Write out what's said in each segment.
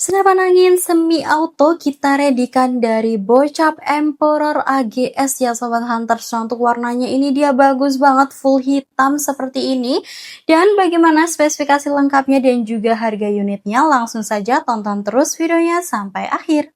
Senapan angin semi auto kita redikan dari Bocap Emperor AGS ya Sobat Hunters. Nah, untuk warnanya ini dia bagus banget, full hitam seperti ini. Dan bagaimana spesifikasi lengkapnya dan juga harga unitnya, langsung saja tonton terus videonya sampai akhir.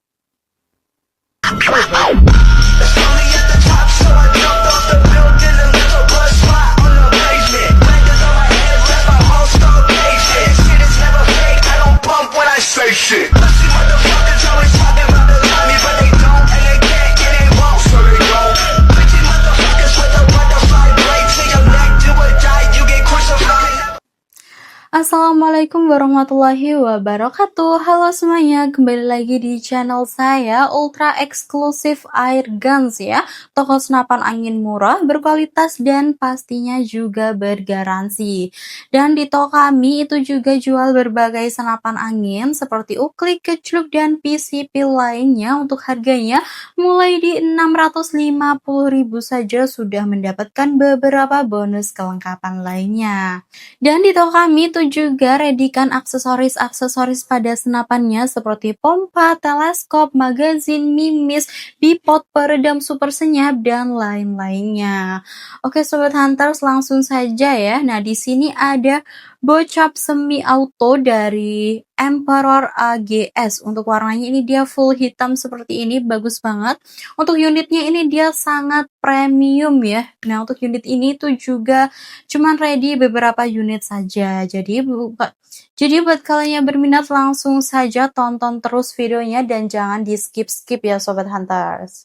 Assalamualaikum warahmatullahi wabarakatuh. Halo semuanya, kembali lagi di channel saya Ultra Eksklusif Air Guns ya. Toko senapan angin murah, berkualitas dan pastinya juga bergaransi. Dan di toko kami itu juga jual berbagai senapan angin seperti uklik, kecluk dan PCP lainnya. Untuk harganya mulai di 650.000 saja sudah mendapatkan beberapa bonus kelengkapan lainnya. Dan di toko kami itu juga redikan aksesoris-aksesoris pada senapannya seperti pompa, teleskop, magazin, mimis, bipod, peredam super senyap, dan lain-lainnya. Oke Sobat Hunters, langsung saja ya. Nah, di sini ada Bocap semi auto dari Emperor AGS. Untuk warnanya ini dia full hitam seperti ini, bagus banget. Untuk unitnya ini dia sangat premium ya. Nah, untuk unit ini tuh juga cuman ready beberapa unit saja. Jadi buat kalian yang berminat langsung saja tonton terus videonya dan jangan di skip-skip ya Sobat Hunters.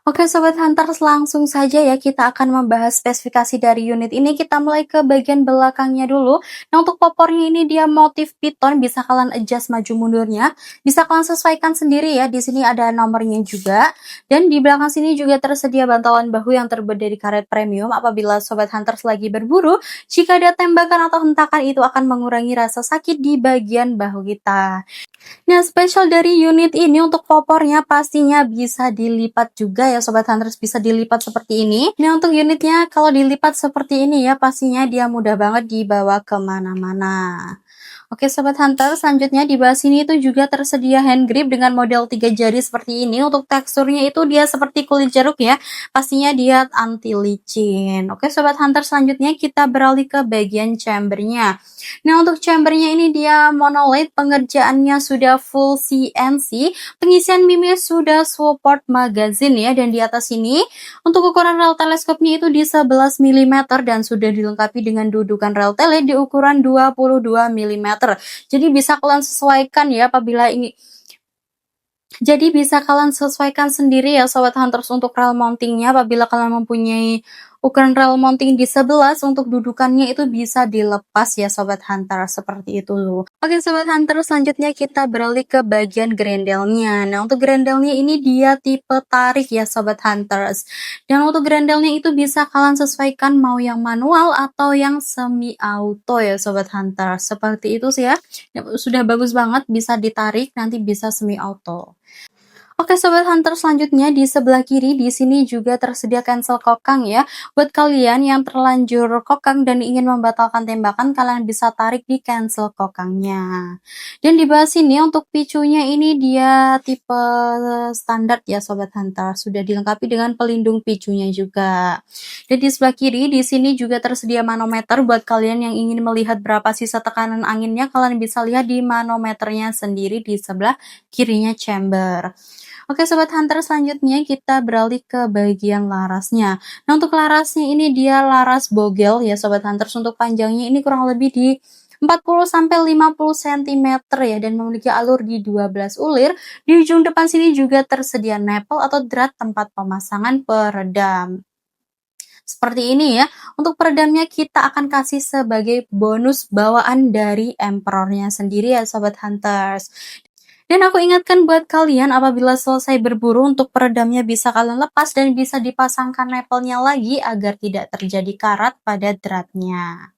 Oke Sobat Hunters, langsung saja ya kita akan membahas spesifikasi dari unit ini. Kita mulai ke bagian belakangnya dulu. Nah, untuk popornya ini dia motif piton, bisa kalian adjust maju mundurnya, bisa kalian sesuaikan sendiri ya. Di sini ada nomornya juga. Dan di belakang sini juga tersedia bantalan bahu yang terbuat dari karet premium apabila Sobat Hunters lagi berburu. Jika ada tembakan atau hentakan itu akan mengurangi rasa sakit di bagian bahu kita. Nah, spesial dari unit ini untuk popornya pastinya bisa dilipat juga ya Sobat Hunters, bisa dilipat seperti ini. Nah, untuk unitnya kalau dilipat seperti ini ya pastinya dia mudah banget dibawa kemana-mana. Oke Sobat Hunter, selanjutnya di bawah sini itu juga tersedia hand grip dengan model 3 jari seperti ini. Untuk teksturnya itu dia seperti kulit jeruk ya, pastinya dia anti licin. Oke Sobat Hunter, selanjutnya kita beralih ke bagian chambernya. Nah, untuk chambernya ini dia monolith, pengerjaannya sudah full CNC, pengisian mimis sudah support magazine ya, dan di atas ini untuk ukuran rel teleskopnya itu di 11 mm dan sudah dilengkapi dengan dudukan rel tele di ukuran 22 mm. Jadi bisa kalian sesuaikan ya apabila ini. Jadi bisa kalian sesuaikan sendiri ya Sobat Hunters untuk rel mountingnya apabila kalian mempunyai ukuran rel mounting di 11 untuk dudukannya itu bisa dilepas ya Sobat Hunter, seperti itu loh. Oke Sobat Hunter, selanjutnya kita beralih ke bagian grendelnya. Nah, untuk grendelnya ini dia tipe tarik ya Sobat Hunters. Dan untuk grendelnya itu bisa kalian sesuaikan mau yang manual atau yang semi auto ya Sobat Hunter. Seperti itu sih ya. Sudah bagus banget, bisa ditarik, nanti bisa semi auto. Oke Sobat Hunter, selanjutnya di sebelah kiri di sini juga tersedia cancel kokang ya. Buat kalian yang terlanjur kokang dan ingin membatalkan tembakan, kalian bisa tarik di cancel kokangnya. Dan di bawah sini untuk picunya ini dia tipe standar ya Sobat Hunter, sudah dilengkapi dengan pelindung picunya juga. Dan di sebelah kiri di sini juga tersedia manometer buat kalian yang ingin melihat berapa sisa tekanan anginnya, kalian bisa lihat di manometernya sendiri di sebelah kirinya chamber. Oke Sobat Hunter, selanjutnya kita beralih ke bagian larasnya. Nah, untuk larasnya ini dia laras bogel ya Sobat Hunter. Untuk panjangnya ini kurang lebih di 40-50 cm ya, dan memiliki alur di 12 ulir. Di ujung depan sini juga tersedia nipple atau drat tempat pemasangan peredam. Seperti ini ya. Untuk peredamnya kita akan kasih sebagai bonus bawaan dari Emperornya sendiri ya Sobat Hunters. Dan aku ingatkan buat kalian apabila selesai berburu untuk peredamnya bisa kalian lepas dan bisa dipasangkan nipple-nya lagi agar tidak terjadi karat pada dratnya.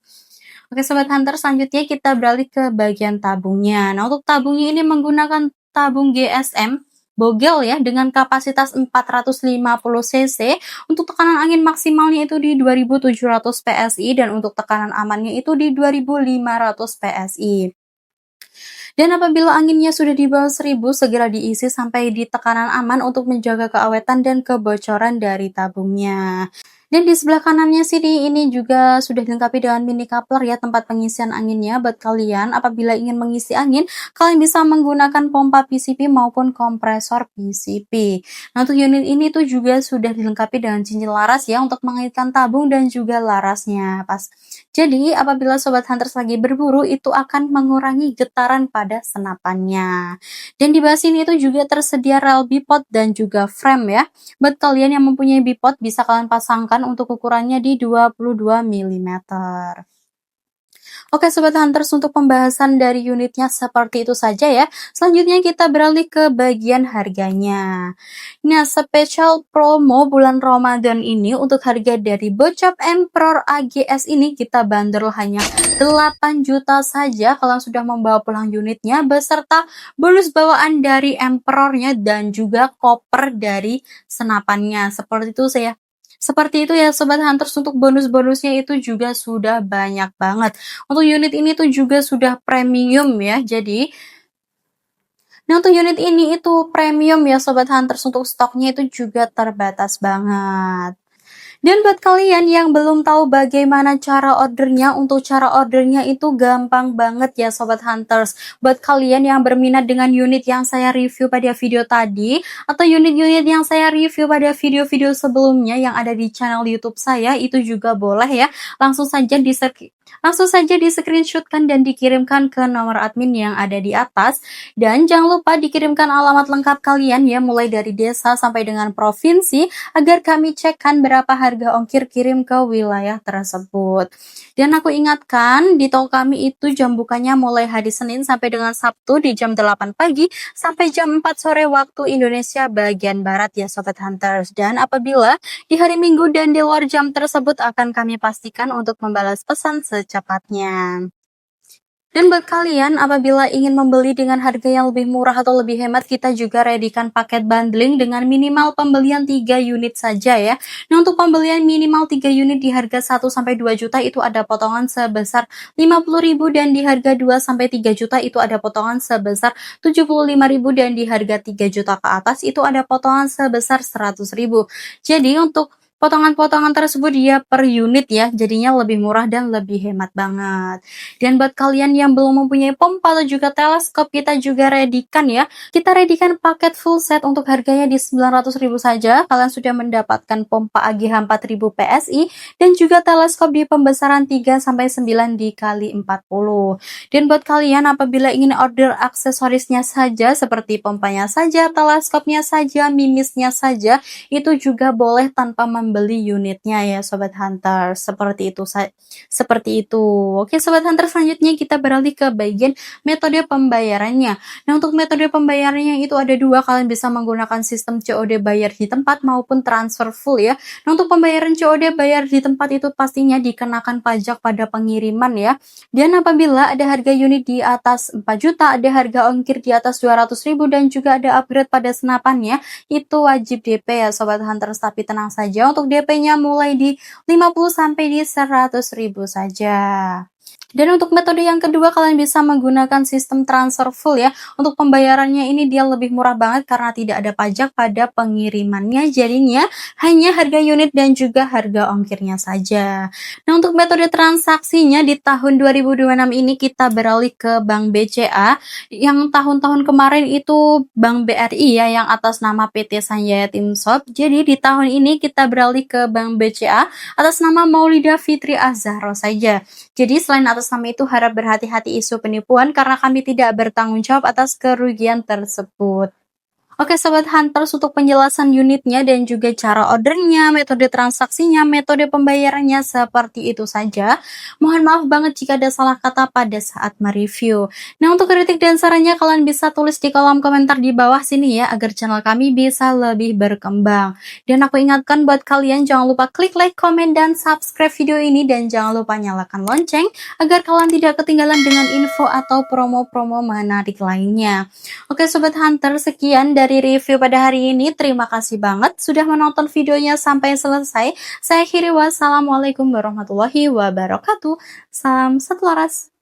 Oke Sobat Hunter, selanjutnya kita beralih ke bagian tabungnya. Nah, untuk tabungnya ini menggunakan tabung GSM bogel ya dengan kapasitas 450 cc. Untuk tekanan angin maksimalnya itu di 2700 PSI dan untuk tekanan amannya itu di 2500 PSI. Dan apabila anginnya sudah di bawah 1000, segera diisi sampai di tekanan aman untuk menjaga keawetan dan kebocoran dari tabungnya. Dan di sebelah kanannya sini ini juga sudah dilengkapi dengan mini coupler ya, tempat pengisian anginnya buat kalian apabila ingin mengisi angin, kalian bisa menggunakan pompa PCP maupun kompresor PCP. Nah, untuk unit ini tuh juga sudah dilengkapi dengan cincin laras ya untuk mengaitkan tabung dan juga larasnya pas. Jadi, apabila Sobat Hunters lagi berburu, itu akan mengurangi getaran pada senapannya. Dan di bawah sini itu juga tersedia rel bipod dan juga frame ya. Buat kalian yang mempunyai bipod, bisa kalian pasangkan untuk ukurannya di 22 mm. Oke Sobat Hunters, untuk pembahasan dari unitnya seperti itu saja ya. Selanjutnya kita beralih ke bagian harganya. Nah, spesial promo bulan Ramadan ini untuk harga dari Bocap Emperor AGS ini kita bandrol hanya 8 juta saja. Kalian sudah membawa pulang unitnya beserta bonus bawaan dari Emperornya dan juga koper dari senapannya. Seperti itu ya Sobat Hunters, untuk bonus-bonusnya itu juga sudah banyak banget. Untuk unit ini tuh juga sudah premium ya. Nah, untuk unit ini itu premium ya Sobat Hunters, untuk stoknya itu juga terbatas banget. Dan buat kalian yang belum tahu bagaimana cara ordernya, untuk cara ordernya itu gampang banget ya Sobat Hunters. Buat kalian yang berminat dengan unit yang saya review pada video tadi, atau unit-unit yang saya review pada video-video sebelumnya yang ada di channel YouTube saya, itu juga boleh ya. Langsung saja di screenshotkan dan dikirimkan ke nomor admin yang ada di atas. Dan jangan lupa dikirimkan alamat lengkap kalian ya, mulai dari desa sampai dengan provinsi, agar kami cekkan berapa harga ongkir kirim ke wilayah tersebut. Dan aku ingatkan, di toko kami itu jam bukanya mulai hari Senin sampai dengan Sabtu di jam 8 pagi sampai jam 4 sore waktu Indonesia bagian Barat ya Sobat Hunters. Dan apabila di hari Minggu dan di luar jam tersebut akan kami pastikan untuk membalas pesan secepatnya. Dan buat kalian apabila ingin membeli dengan harga yang lebih murah atau lebih hemat, kita juga readykan paket bundling dengan minimal pembelian 3 unit saja ya. Nah, untuk pembelian minimal 3 unit di harga 1-2 juta itu ada potongan sebesar 50.000, dan di harga 2-3 juta itu ada potongan sebesar 75.000, dan di harga 3 juta ke atas itu ada potongan sebesar 100.000. Jadi untuk potongan-potongan tersebut dia per unit ya, jadinya lebih murah dan lebih hemat banget. Dan buat kalian yang belum mempunyai pompa atau juga teleskop, kita juga readykan ya. Kita readykan paket full set untuk harganya di 900.000 saja. Kalian sudah mendapatkan pompa AGH 4000 PSI dan juga teleskop di pembesaran 3-9 dikali 40. Dan buat kalian apabila ingin order aksesorisnya saja seperti pompanya saja, teleskopnya saja, mimisnya saja, itu juga boleh tanpa membeli unitnya ya Sobat Hunter. Seperti itu. Oke Sobat Hunter, selanjutnya kita beralih ke bagian metode pembayarannya. Nah, untuk metode pembayarannya itu ada dua. Kalian bisa menggunakan sistem COD bayar di tempat maupun transfer full ya. Nah, untuk pembayaran COD bayar di tempat itu pastinya dikenakan pajak pada pengiriman ya. Dan apabila ada harga unit di atas 4 juta, ada harga ongkir di atas 200.000, dan juga ada upgrade pada senapannya, itu wajib DP ya Sobat Hunters. Tapi tenang saja, untuk DP-nya mulai di 50 sampai di 100.000 saja. Dan untuk metode yang kedua, kalian bisa menggunakan sistem transfer full ya. Untuk pembayarannya ini dia lebih murah banget karena tidak ada pajak pada pengirimannya. Jadinya hanya harga unit dan juga harga ongkirnya saja. Nah, untuk metode transaksinya di tahun 2026 ini kita beralih ke Bank BCA. Yang tahun-tahun kemarin itu Bank BRI ya, yang atas nama PT Sanjaya Timshop. Jadi di tahun ini kita beralih ke Bank BCA atas nama Maulida Fitri Az-Zahra saja. Jadi selain atas nama itu, harap berhati-hati isu penipuan karena kami tidak bertanggung jawab atas kerugian tersebut. Oke Sobat Hunters, untuk penjelasan unitnya dan juga cara ordernya, metode transaksinya, metode pembayarannya seperti itu saja. Mohon maaf banget jika ada salah kata pada saat mereview. Nah, untuk kritik dan sarannya kalian bisa tulis di kolom komentar di bawah sini ya, agar channel kami bisa lebih berkembang. Dan aku ingatkan buat kalian jangan lupa klik like, komen, dan subscribe video ini, dan jangan lupa nyalakan lonceng agar kalian tidak ketinggalan dengan info atau promo-promo menarik lainnya. Oke Sobat Hunter, sekian dari review pada hari ini. Terima kasih banget sudah menonton videonya sampai selesai. Saya akhiri, wassalamualaikum warahmatullahi wabarakatuh. Salam satu laras.